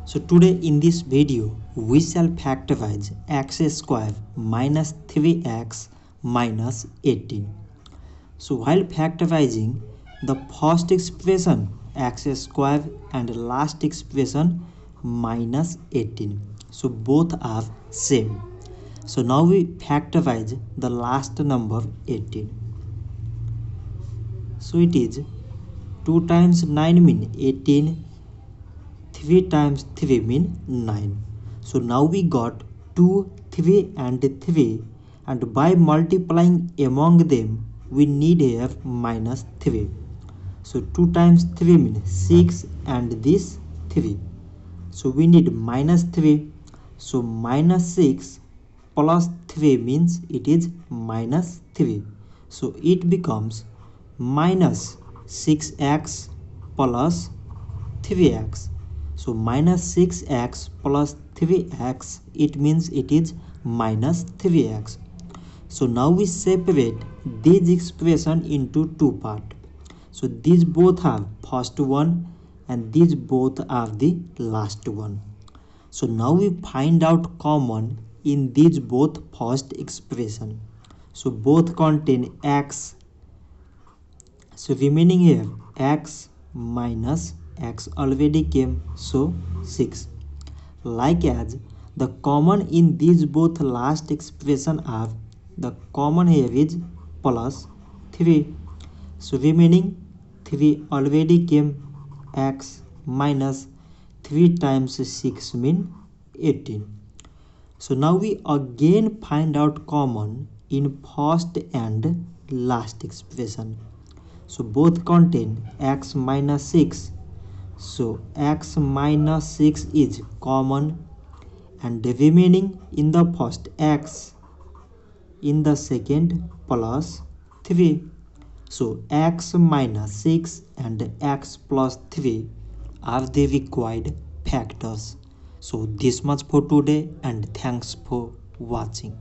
So today in this video we shall factorize x square minus 3x minus 18. So while factorizing the first expression x square and last expression minus 18. So both are same. So now we factorize the last number 18. So it is 2 times 9 mean 18, 3 times 3 mean 9. So now we got 2, 3 and 3, and by multiplying among them we need here minus 3. So 2 times 3 means 6 and this 3. So we need minus 3. So minus 6 plus 3 means it is minus 3. So it becomes minus 6x plus 3x. So minus 6x plus 3x, it means it is minus 3x. So now we separate this expression into two parts. So these both are first one and these both are the last one. So now we find out common in these both first expression. So both contain x. So remaining here x minus x already came, so 6. Like as the common in these both last expression are, the common here is plus 3. So remaining 3 already came, x minus 3 times 6 mean 18. So now we again find out common in first and last expression. So both contain x minus 6. So x minus 6 is common, and the remaining in the first x, in the second plus 3. So x minus 6 and x plus 3 are the required factors. So this much for today, and thanks for watching.